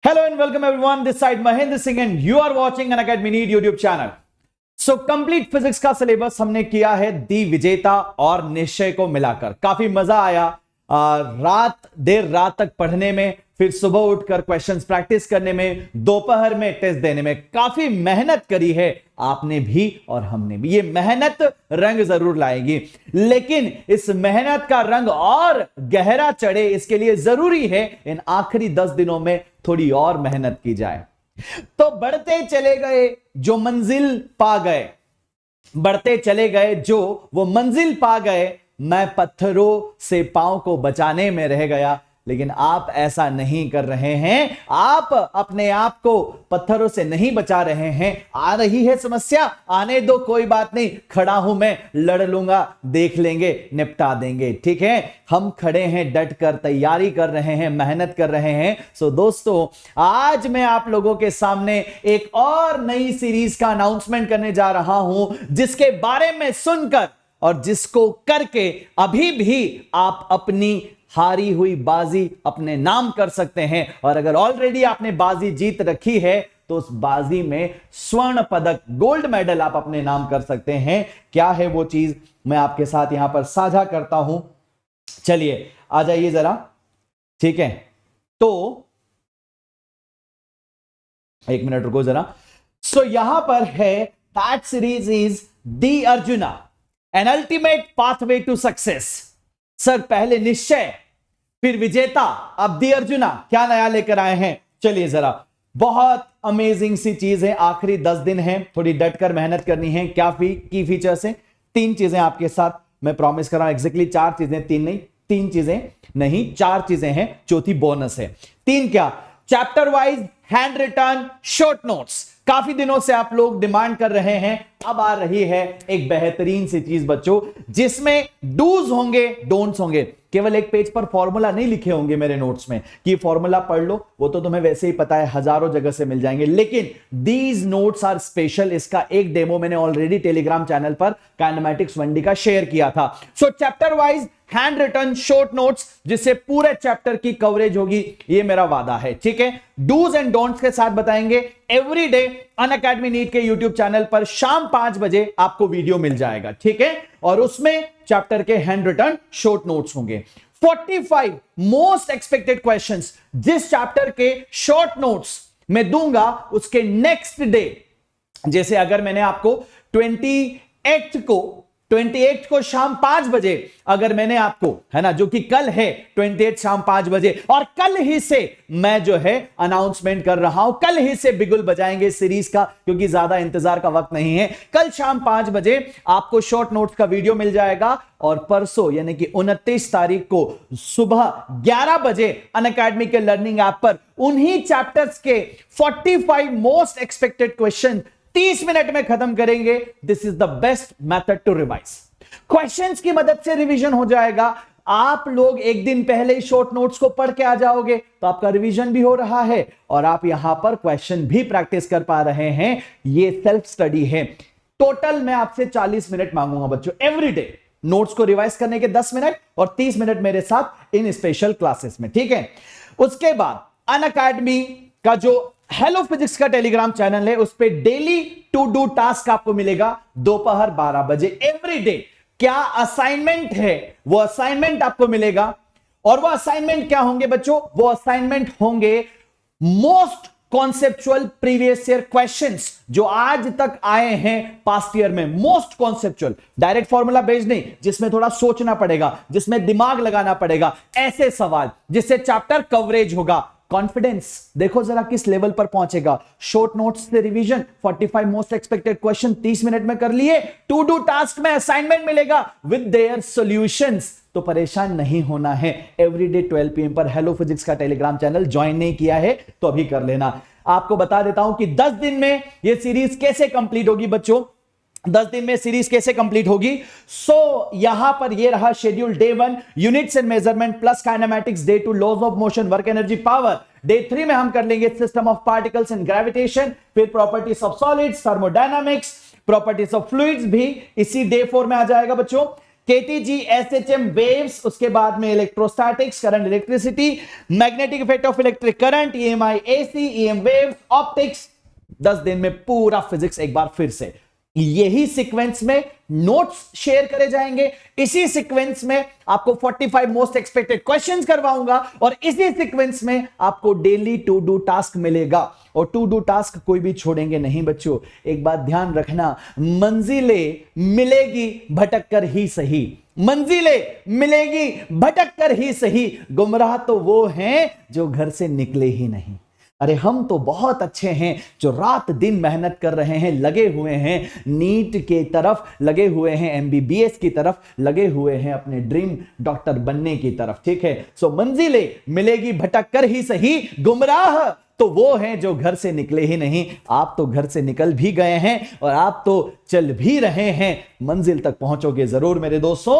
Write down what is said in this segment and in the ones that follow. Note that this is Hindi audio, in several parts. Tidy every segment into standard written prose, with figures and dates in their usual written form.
Hello and welcome everyone. This side Mahendra Singh and you are watching Unacademy NEET YouTube channel. So complete physics का सिलेबस हमने किया है दी विजेता और निश्चय को मिलाकर। काफी मजा आया देर रात तक पढ़ने में, फिर सुबह उठकर क्वेश्चंस प्रैक्टिस करने में, दोपहर में टेस्ट देने में। काफी मेहनत करी है आपने भी और हमने भी। ये मेहनत रंग जरूर लाएगी, लेकिन इस मेहनत का रंग और गहरा चढ़े इसके लिए जरूरी है इन आखिरी 10 दिनों में थोड़ी और मेहनत की जाए। तो बढ़ते चले गए जो मंजिल पा गए, बढ़ते चले गए जो वो मंजिल पा गए, मैं पत्थरों से पांव को बचाने में रह गया। लेकिन आप ऐसा नहीं कर रहे हैं, आप अपने आप को पत्थरों से नहीं बचा रहे हैं। आ रही है समस्या, आने दो, कोई बात नहीं, खड़ा हूं मैं, लड़ लूंगा, देख लेंगे, निपटा देंगे। ठीक है, हम खड़े हैं, डट कर तैयारी कर रहे हैं, मेहनत कर रहे हैं। सो दोस्तों, आज मैं आप लोगों के सामने एक और नई सीरीज का अनाउंसमेंट करने जा रहा हूं, जिसके बारे में सुनकर और जिसको करके अभी भी आप अपनी हारी हुई बाजी अपने नाम कर सकते हैं। और अगर ऑलरेडी आपने बाजी जीत रखी है तो उस बाजी में स्वर्ण पदक, गोल्ड मेडल आप अपने नाम कर सकते हैं। क्या है वो चीज, मैं आपके साथ यहां पर साझा करता हूं। चलिए आ जाइए जरा। ठीक है, तो एक मिनट रुको जरा। सो यहां पर है that series is the Arjuna, an ultimate pathway to success. Sir पहले निश्चय, फिर विजेता, अब दी अर्जुना, क्या नया लेकर आए हैं? चलिए जरा। बहुत अमेजिंग सी चीज है, आखिरी 10 दिन है, थोड़ी डटकर मेहनत करनी है। क्या की फीचर्स है? 3 चीजें आपके साथ मैं प्रॉमिस कर रहा हूं, एग्जैक्टली 4 चीजें, 3 नहीं, 3 चीजें नहीं, 4 चीजें हैं, चौथी बोनस है। 3 क्या? Chapter wise hand written short notes. काफी दिनों से आप लोग डिमांड कर रहे हैं, अब आ रही है एक बेहतरीन सी चीज बच्चों, जिसमें डूज होंगे, डोंट्स होंगे। केवल एक पेज पर फॉर्मूला नहीं लिखे होंगे मेरे नोट्स में कि फॉर्मूला पढ़ लो, वो तो तुम्हें वैसे ही पता है, हजारों जगह से मिल जाएंगे। लेकिन दीज नोट्स आर स्पेशल। इसका एक डेमो मैंने ऑलरेडी टेलीग्राम चैनल पर काइनेमैटिक्स 1D का शेयर किया था। So chapter wise hand written short notes, जिससे पूरे चैप्टर की कवरेज होगी, ये मेरा वादा है। ठीक है, डूज एंड डोंट्स के साथ बताएंगे। एवरी डे अनअकैडमी नीट के यूट्यूब चैनल पर शाम 5 बजे आपको वीडियो मिल जाएगा। ठीक है, और उसमें चैप्टर के हैंड रिटन शॉर्ट नोट्स होंगे। 45 मोस्ट एक्सपेक्टेड क्वेश्चंस जिस चैप्टर के शॉर्ट नोट्स मैं दूंगा, उसके नेक्स्ट डे, जैसे अगर मैंने आपको 28 को शाम 5 बजे, अगर मैंने आपको, है ना, जो कि कल है 28 शाम 5 बजे, और कल ही से मैं जो है अनाउंसमेंट कर रहा हूं, कल ही से बिगुल बजाएंगे सीरीज का, क्योंकि ज्यादा इंतजार का वक्त नहीं है। कल शाम 5 बजे आपको शॉर्ट नोट्स का वीडियो मिल जाएगा, और परसों यानी कि 29 तारीख को सुबह 11 बजे अनअकैडमी के लर्निंग ऐप पर उन्हीं चैप्टर्स के 45 मोस्ट एक्सपेक्टेड क्वेश्चन 30 मिनट में खत्म करेंगे। This is the best method to revise. Questions की मदद से रिवीजन हो जाएगा। आप लोग एक दिन पहले ही शॉर्ट नोट्स को पढ़ के आ जाओगे, तो आपका रिवीजन भी हो रहा है और आप यहां पर क्वेश्चन भी प्रैक्टिस कर पा रहे हैं। ये सेल्फ स्टडी है। टोटल मैं आपसे 40 मिनट मांगूंगा बच्चों, एवरी डे नोट्स को रिवाइज करने के 10 मिनट और 30 मिनट मेरे साथ इन स्पेशल क्लासेस में। ठीक है, उसके बाद अनअकैडमी का जो हेलो फिजिक्स का टेलीग्राम चैनल है, उस पे डेली टू डू टास्क आपको मिलेगा दोपहर 12 बजे एवरी डे। क्या असाइनमेंट है, वो असाइनमेंट आपको मिलेगा। और वो असाइनमेंट क्या होंगे बच्चों? वो असाइनमेंट होंगे most conceptual previous year questions जो आज तक आए हैं पास्ट ईयर में। Most conceptual, direct formula based नहीं, जिसमें थोड़ा सोचना पड़ेगा, जिसमें दिमाग लगाना पड़ेगा, ऐसे सवाल जिससे चैप्टर कवरेज होगा। कॉन्फिडेंस देखो जरा किस लेवल पर पहुंचेगा। शॉर्ट नोट्स से revision, 45 most expected question 30 minute में कर लिए। टू डू टास्क में असाइनमेंट मिलेगा विद देयर सॉल्यूशंस। तो परेशान नहीं होना है। एवरीडे 12 PM पर हेलो फिजिक्स का टेलीग्राम चैनल ज्वाइन नहीं किया है तो अभी कर लेना। आपको बता देता हूं कि 10 दिन में यह सीरीज कैसे कंप्लीट होगी बच्चों। 10 दिन में सीरीज कैसे कंप्लीट होगी? यहां पर ये रहा schedule. Day 1 units and measurement plus kinematics, day 2 laws of motion, work energy, power, day 3 में हम कर लेंगे system of particles and gravitation, फिर properties of solids, thermodynamics, properties of fluids भी इसी डे 4 में आ जाएगा बच्चों। केटीजी, एसएचएम, वेव्स, उसके बाद में electrostatics, current electricity, magnetic effect of electric current, EMI, AC, EM waves, optics. 10 दिन में पूरा फिजिक्स एक बार फिर से यही सीक्वेंस में नोट्स शेयर करे जाएंगे। इसी सीक्वेंस में आपको 45 मोस्ट एक्सपेक्टेड क्वेश्चंस करवाऊंगा और इसी सीक्वेंस में आपको डेली टू डू टास्क मिलेगा। और टू डू टास्क कोई भी छोड़ेंगे नहीं बच्चों। एक बात ध्यान रखना, मंजिलें मिलेगी भटक कर ही सही, मंजिलें मिलेगी भटक कर ही सही। गुमराह तो वो हैं जो घर से निकले ही नहीं। अरे हम तो बहुत अच्छे हैं जो रात दिन मेहनत कर रहे हैं, लगे हुए हैं नीट के तरफ, लगे हुए हैं एमबीबीएस की तरफ, लगे हुए हैं अपने ड्रीम डॉक्टर बनने की तरफ। ठीक है, सो मंजिलें मिलेगी भटक कर ही सही, गुमराह तो वो हैं जो घर से निकले ही नहीं। आप तो घर से निकल भी गए हैं और आप तो चल भी रहे हैं, मंजिल तक पहुंचोगे जरूर मेरे दोस्तों।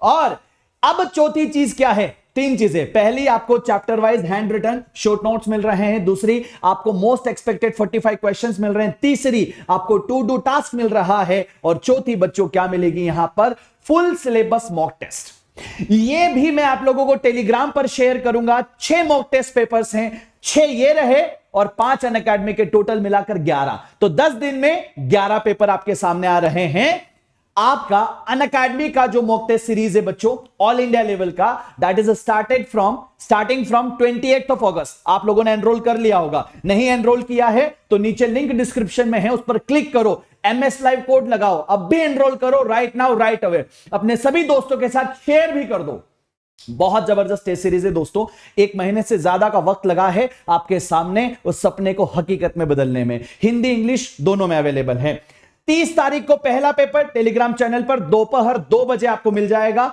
और अब चौथी चीज क्या है? 3 चीजें। पहली, आपको chapter wise hand written short notes मिल रहे हैं। दूसरी, आपको मोस्ट एक्सपेक्टेड 45 क्वेश्चंस मिल रहे हैं। तीसरी, आपको टू डू टास्क मिल रहा है। और चौथी बच्चों क्या मिलेगी यहां पर? Full syllabus mock test. ये भी मैं आप लोगों को टेलीग्राम पर शेयर करूंगा। 6 मॉक टेस्ट पेपर्स हैं, 6 ये रहे और 5 अनअकैडमी के, टोटल मिलाकर 11। तो 10 दिन में 11 पेपर आपके सामने आ रहे हैं। आपका अनअकैडमी का जो मॉक टेस्ट सीरीज है बच्चों, ऑल इंडिया लेवल का, that is starting from 28 of अगस्त। आप लोगों ने एनरोल कर लिया होगा। नहीं एनरोल किया है तो नीचे लिंक डिस्क्रिप्शन में है, उस पर क्लिक करो, MS लाइव कोड लगाओ, अब भी एनरोल करो, राइट नाउ राइट अवे। अपने सभी दोस्तों के साथ शेयर भी कर दो। बहुत जबरदस्त टेस्ट सीरीज है दोस्तों। 1 महीने से ज्यादा का वक्त लगा है आपके सामने उस सपने को हकीकत में बदलने में। हिंदी इंग्लिश दोनों में अवेलेबल है। 30 तारीख को पहला पेपर टेलीग्राम चैनल पर दोपहर 2 बजे आपको मिल जाएगा।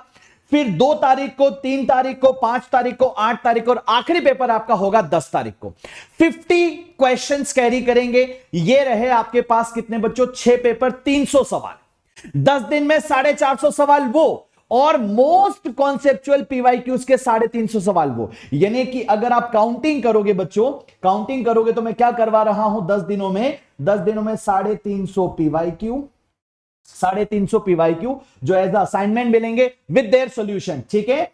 फिर 2 तारीख को, 3 तारीख को, 5 तारीख को, 8 तारीख को और आखिरी पेपर आपका होगा 10 तारीख को। 50 क्वेश्चंस कैरी करेंगे। ये रहे आपके पास कितने बच्चों? 6 पेपर, 300 सवाल। 10 दिन में 450 सवाल वो, और मोस्ट कॉन्सेप्चुअल पीवाईक्यूज के 350 सवाल वो। यानी कि अगर आप काउंटिंग करोगे बच्चों, काउंटिंग करोगे तो मैं क्या करवा रहा हूं 10 दिनों में 350 पीवाईक्यू, 350 पीवाईक्यू जो एज असाइनमेंट मिलेंगे विद देयर सॉल्यूशन। ठीक है,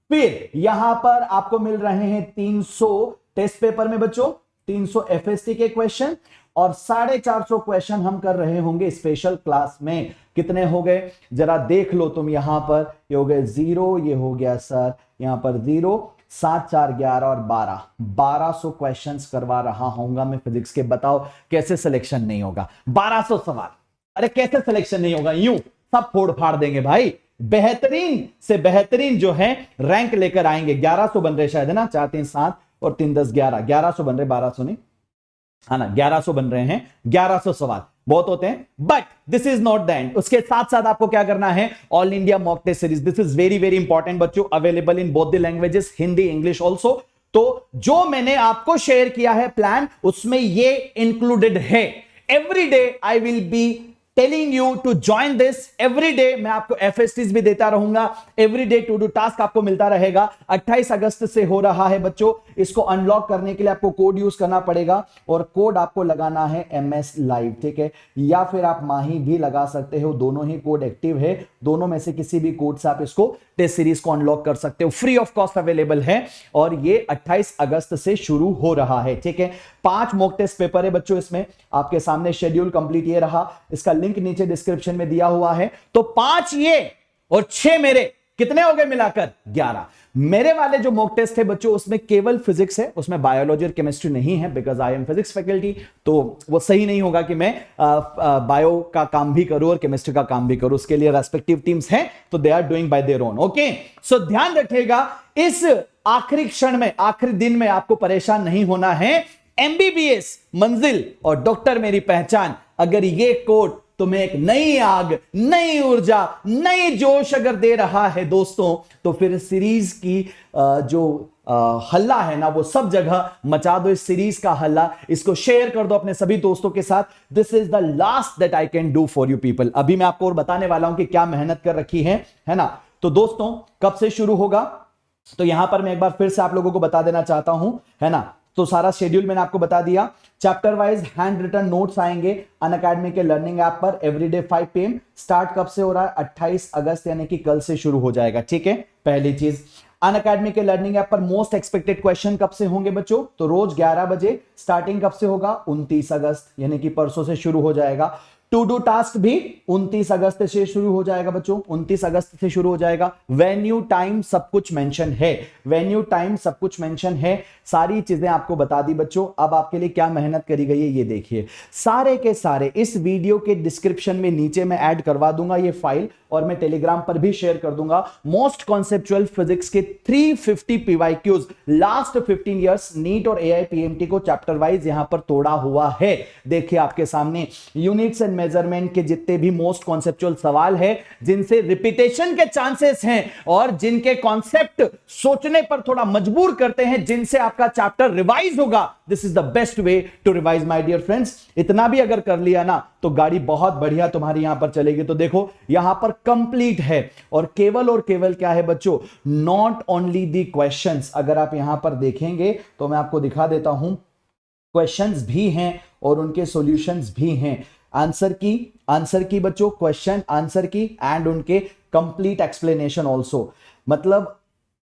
फिर यहां पर आपको मिल रहे हैं 300 टेस्ट पेपर में बच्चों, 300 एफएसटी के क्वेश्चन और 450 क्वेश्चन हम कर रहे होंगे स्पेशल क्लास में। कितने हो गए जरा देख लो तुम। यहां पर ये हो गए 0, ये हो गया सर यहां पर 0, 7 4 11 और 1200 क्वेश्चंस करवा रहा हूंगा मैं फिजिक्स के। बताओ कैसे सिलेक्शन नहीं होगा? 1200 सवाल, अरे कैसे सिलेक्शन नहीं होगा? यूं सब फोड़ फाड़ देंगे भाई। बेहतरीन से बेहतरीन जो है रैंक लेकर आएंगे। 1100 बन रहे शायद, है ना? 4 3 7 और 3 10 11, 1100 बन रहे, 1200 नहीं, है ना? 1100 बन रहे हैं। 1100 सवाल बहुत होते हैं, but this is not the end. उसके साथ साथ आपको क्या करना है? All India mock test series, this is very very important बच्चों, available in both the languages, Hindi English also. तो जो मैंने आपको शेयर किया है प्लान, उसमें ये इंक्लूडेड है। Every day I will be telling you to join this. Every day मैं आपको एफएसटीज भी देता रहूंगा, every day to do task आपको मिलता रहेगा। 28 अगस्त से हो रहा है बच्चों। इसको अनलॉक करने के लिए आपको कोड यूज करना पड़ेगा और कोड आपको लगाना है MS लाइव, ठीक है? या फिर आप माही भी लगा सकते हो, दोनों ही कोड एक्टिव है। दोनों में से किसी भी कोड से आप इसको टेस्ट सीरीज को अनलॉक कर सकते हो, फ्री ऑफ कॉस्ट अवेलेबल है। और ये 28 अगस्त से शुरू हो रहा है, ठीक है? 5 मॉक टेस्ट पेपर है बच्चों इसमें। आपके सामने शेड्यूल कंप्लीट ये रहा, इसका लिंक नीचे डिस्क्रिप्शन में दिया हुआ है। तो 5 ये और 6 मेरे, कितने हो गए मिलाकर? 11। मेरे वाले जो मॉक टेस्ट है बच्चों उसमें केवल फिजिक्स है, उसमें बायोलॉजी और केमिस्ट्री नहीं है, because I am physics faculty. तो वो सही नहीं होगा कि मैं बायो का काम भी करूं और केमिस्ट्री का काम भी करूं। उसके लिए रेस्पेक्टिव टीम्स हैं, तो they are doing by their own. Okay, so ध्यान रखिएगा, इस आखिरी क्षण में, आखिरी दिन में आपको परेशान नहीं होना है। एमबीबीएस मंजिल और डॉक्टर मेरी पहचान, अगर ये कोड तुम्हें एक नई आग, नई ऊर्जा, नई जोश अगर दे रहा है दोस्तों, तो फिर सीरीज की जो हल्ला है ना, वो सब जगह मचा दो। इस सीरीज का हल्ला, इसको शेयर कर दो अपने सभी दोस्तों के साथ। This is the last that I can do for you people. अभी मैं आपको और बताने वाला हूं कि क्या मेहनत कर रखी है ना? तो दोस्तों कब से शुरू होगा? तो यहां पर मैं एक बार फिर से आप लोगों को बता देना चाहता हूं, है ना? तो सारा शेड्यूल मैंने आपको बता दिया। Chapter wise hand written notes आएंगे अनअकैडमी के लर्निंग ऐप पर एवरीडे 5 PM। स्टार्ट कब से हो रहा है? 28 अगस्त यानी कि कल से शुरू हो जाएगा, ठीक है। पहली चीज, अनअकैडमी के लर्निंग ऐप पर मोस्ट एक्सपेक्टेड क्वेश्चन कब से होंगे बच्चों? तो रोज 11 बजे। स्टार्टिंग कब से होगा? 29 अगस्त यानी कि परसों से शुरू हो जाएगा। टू डू टास्क भी 29 अगस्त से शुरू हो जाएगा बच्चों, 29 अगस्त से शुरू हो जाएगा। वेन्यू टाइम सब कुछ मेंशन है, वेन्यू टाइम सब कुछ मेंशन है, सारी चीजें आपको बता दी बच्चों। अब आपके लिए क्या मेहनत करी गई है ये देखिए। सारे के सारे इस वीडियो के डिस्क्रिप्शन में नीचे मैं ऐड करवा दूंगा ये फाइल, और मैं टेलीग्राम पर भी शेयर कर दूंगा। मोस्ट कॉन्सेप्चुअल फिजिक्स के 350 PYQs लास्ट 15 इयर्स नीट और AIPMT को चैप्टर वाइज यहां पर तोड़ा हुआ है। देखिए आपके सामने यूनिट्स एंड मेजरमेंट के जितने भी मोस्ट कॉन्सेप्चुअल सवाल है, जिनसे रिपीटेशन के चांसेस हैं और जिनके कॉन्सेप्ट सोचने पर थोड़ा मजबूर करते हैं, जिनसे आपका चैप्टर रिवाइज होगा, this is the best way to revise my dear friends. इतना भी अगर कर लिया ना तो गाड़ी बहुत बढ़िया तुम्हारी यहां पर चलेगी। तो देखो यहां पर कंप्लीट है, और केवल क्या है बच्चों? Not only the questions. अगर आप यहां पर देखेंगे तो मैं आपको दिखा देता हूं, क्वेश्चंस भी हैं और उनके सॉल्यूशंस भी हैं। आंसर की बच्चों, क्वेश्चन आंसर की एंड उनके कंप्लीट एक्सप्लेनेशन ऑल्सो। मतलब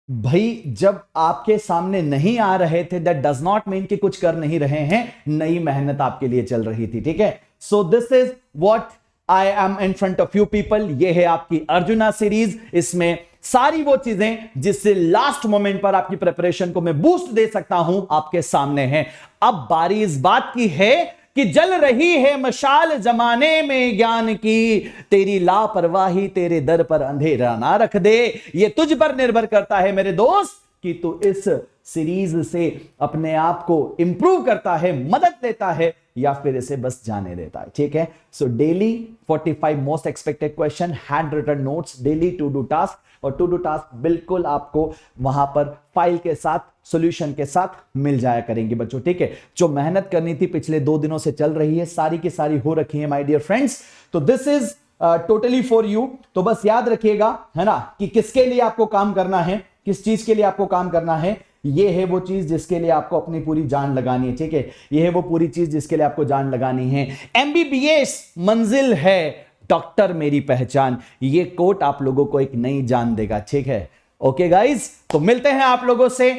भाई जब आपके सामने नहीं आ रहे थे, दैट डज नॉट मीन कि कुछ कर नहीं रहे हैं, नई मेहनत आपके लिए चल रही थी, ठीक है। So this is what I am in front of you people. ये है आपकी अर्जुना सीरीज। इसमें सारी वो चीजें जिससे लास्ट मोमेंट पर आपकी प्रिपरेशन को मैं बूस्ट दे सकता हूं, आपके सामने है। अब बारी इस बात की है कि जल रही है मशाल जमाने में ज्ञान की, तेरी लापरवाही तेरे दर पर अंधेरा ना रख दे। ये तुझ पर निर्भर करता है मेरे दोस्त कि तू इस सीरीज से अपने आप को इंप्रूव करता है, मदद लेता है, या फिर इसे बस जाने देता है, ठीक है। So daily 45 most expected question, hand written notes, daily to do task, और टू डू टास्क बिल्कुल आपको वहां पर फाइल के साथ, सॉल्यूशन के साथ मिल जाया करेंगे बच्चों, ठीक है। जो मेहनत करनी थी पिछले 2 दिनों से चल रही है, सारी की सारी हो रखी है माय डियर फ्रेंड्स। तो this is totally for you. तो बस याद रखिएगा, है ना, कि किसके लिए आपको काम करना है, किस चीज के लिए आपको काम करना है। ये है वो चीज जिसके लिए आपको अपनी पूरी जान लगानी है, ठीक है। ये है वो पूरी चीज जिसके लिए आपको जान लगानी है। MBBS मंजिल है, डॉक्टर मेरी पहचान। ये कोट आप लोगों को एक नई जान देगा, ठीक है। ओके गाइज, तो मिलते हैं आप लोगों से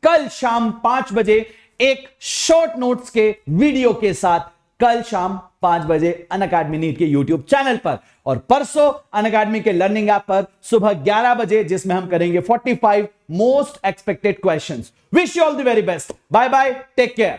कल शाम 5 बजे एक शॉर्ट नोट्स के वीडियो के साथ, कल शाम 5 बजे अनअकैडमी नीट के यूट्यूब चैनल पर, और परसों अनअकैडमी के लर्निंग ऐप पर सुबह 11 बजे, जिसमें हम करेंगे 45 most expected questions. Wish you all the very best. Bye bye, take care.